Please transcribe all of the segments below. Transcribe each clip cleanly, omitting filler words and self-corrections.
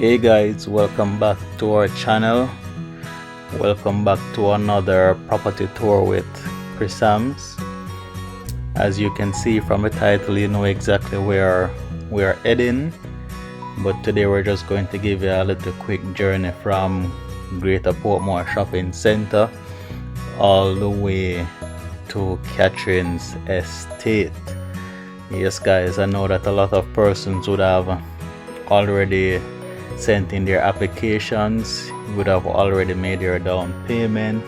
Hey guys, welcome back to our channel. Welcome back to another property tour with ChriSamz. As you can see from the title, you know exactly where we are heading. But today we're just going to give you a little quick journey from Greater Portmore Shopping Center all the way to ChriSamz Estate. Yes guys, I know that a lot of persons would have already sent in their applications, would have already made their down payment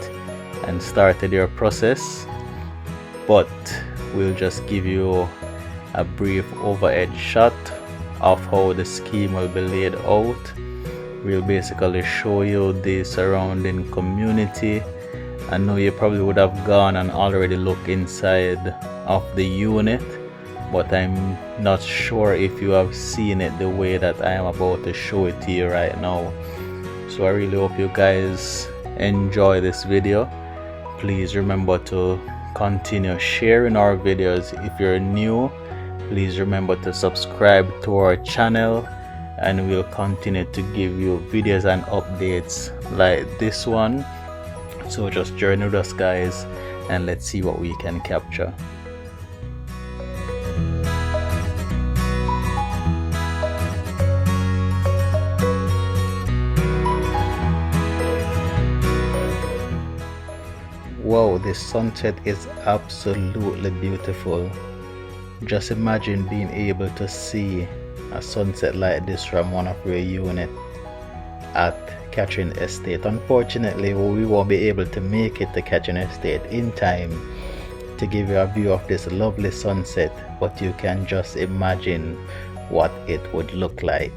and started their process, but we'll just give you a brief overhead shot of how the scheme will be laid out. We'll basically show you the surrounding community. I know you probably would have gone and already looked inside of the unit, but I'm not sure if you have seen it the way that I am about to show it to you right now. So I really hope you guys enjoy this video. Please remember to continue sharing our videos. If you're new, please remember to subscribe to our channel, and we'll continue to give you videos and updates like this one. So just join with us guys, and let's see what we can capture. Wow, the sunset is absolutely beautiful. Just imagine being able to see a sunset like this from one of your units at ChriSamz Estate. Unfortunately, we won't be able to make it to ChriSamz Estate in time to give you a view of this lovely sunset, but you can just imagine what it would look like.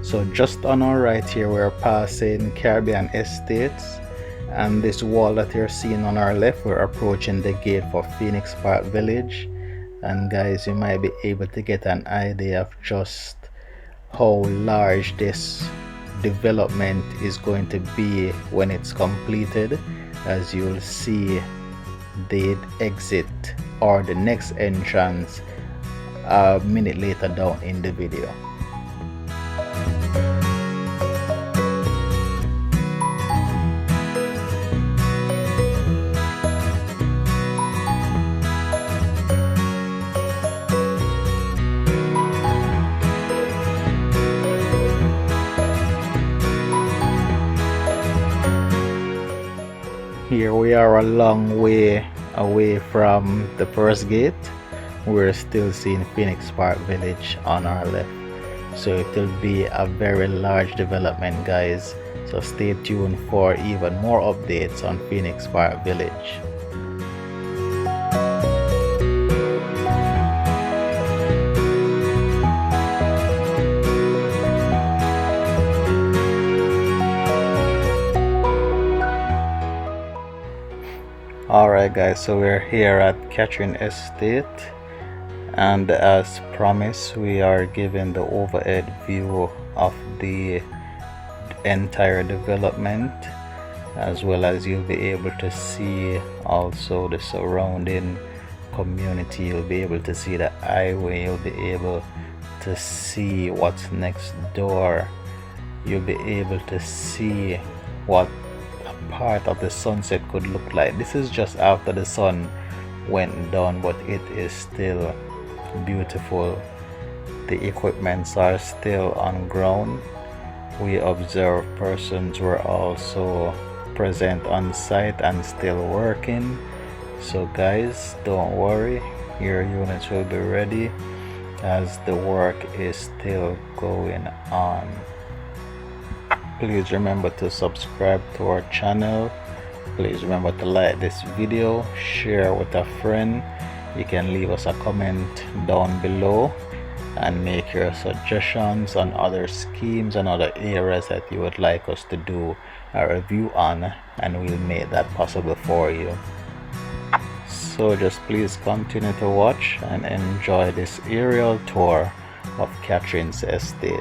So just on our right here, we're passing Caribbean Estates, and this wall that you're seeing on our left, we're approaching the gate for Phoenix Park Village. And guys, you might be able to get an idea of just how large this development is going to be when it's completed, as you'll see the exit or the next entrance a minute later down in the video. Here we are a long way away from the first gate. We're still seeing Phoenix Park Village on our left. So it will be a very large development guys. So stay tuned for even more updates on Phoenix Park Village. Alright guys, so we're here at ChriSamz Estate, and as promised we are given the overhead view of the entire development, as well as you'll be able to see also the surrounding community. You'll be able to see the highway, you'll be able to see what's next door, you'll be able to see what part of the sunset could look like. This is just after the sun went down, but it is still beautiful. The equipments are still on ground. We observe persons were also present on site and still working. So guys, don't worry, your units will be ready as the work is still going on. Please remember to subscribe to our channel. Please remember to like this video, share with a friend. You can leave us a comment down below and make your suggestions on other schemes and other areas that you would like us to do a review on, and we'll make that possible for you. So just please continue to watch and enjoy this aerial tour of ChriSamz Estate.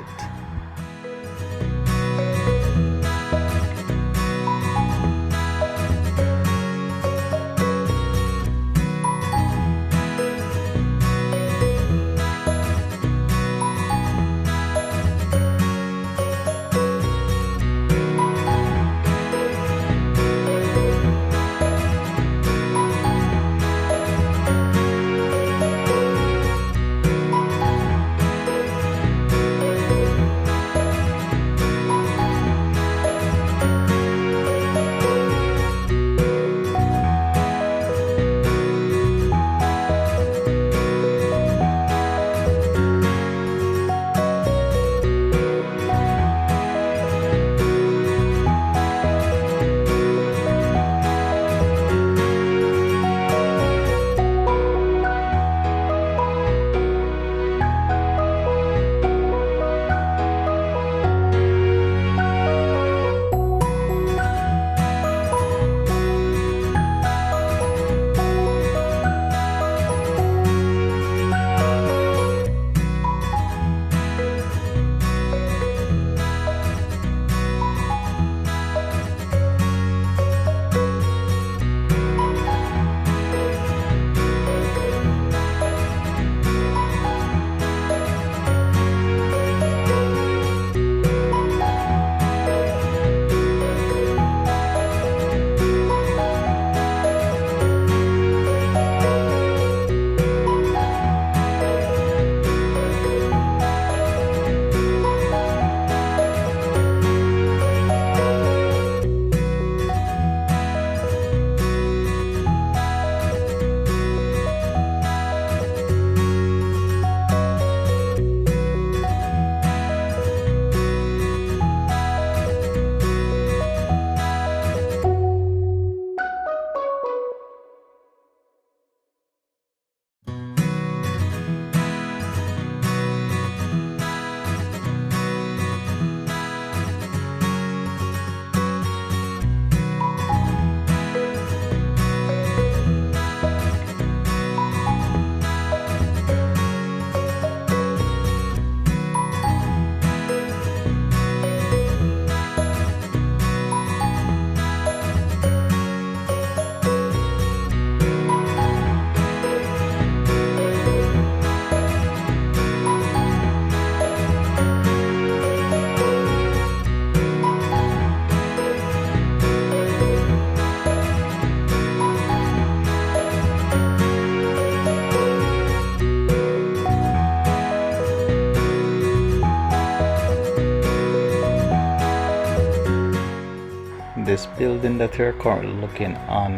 this building that you're currently looking on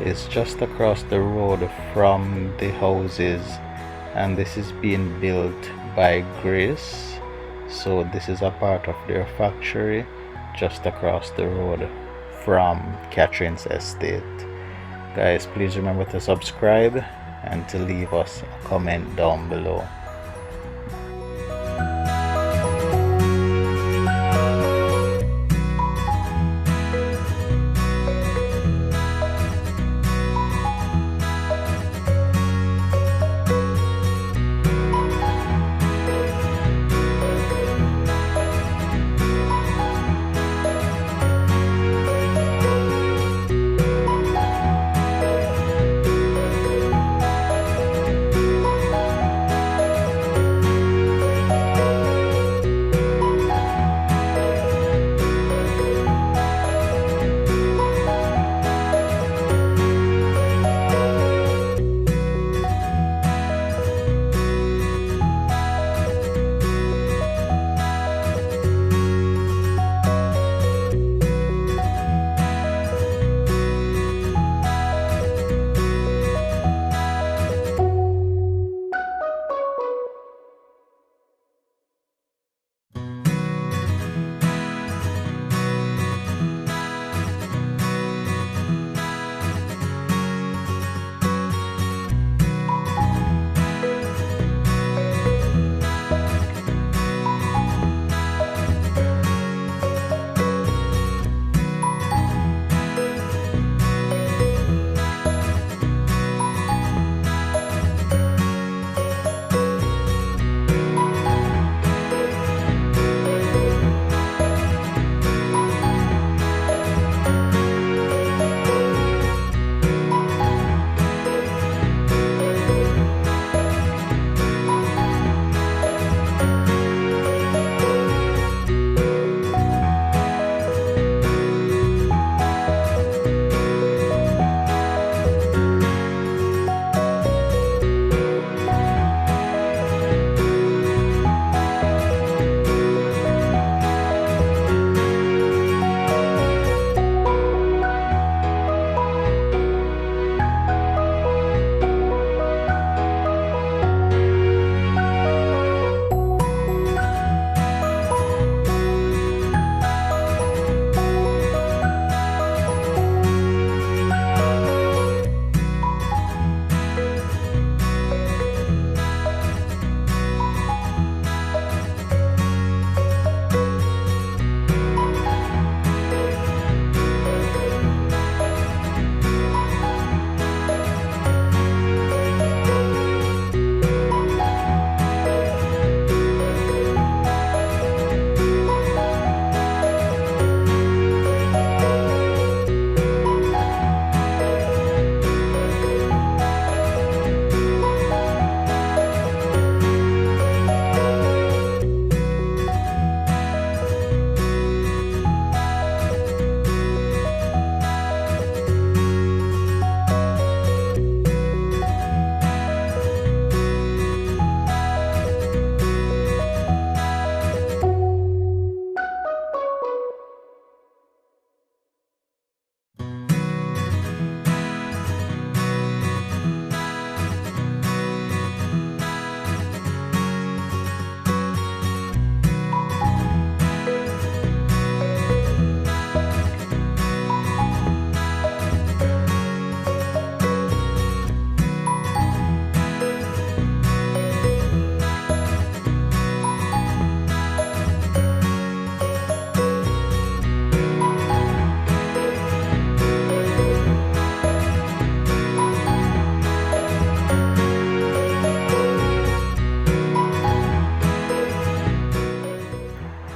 is just across the road from the houses, and this is being built by Grace. So this is a part of their factory just across the road from Catherine's estate. Guys, please remember to subscribe and to leave us a comment down below.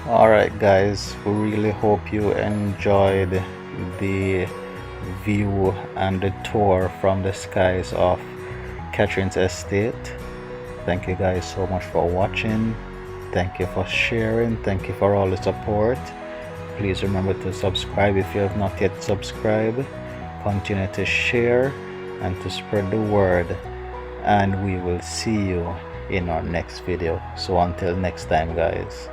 Alright guys, we really hope you enjoyed the view and the tour from the skies of Catherine's estate. Thank you guys so much for watching. Thank you for sharing. Thank you for all the support. Please remember to subscribe if you have not yet subscribed. Continue to share and to spread the word, and we will see you in our next video. So until next time guys.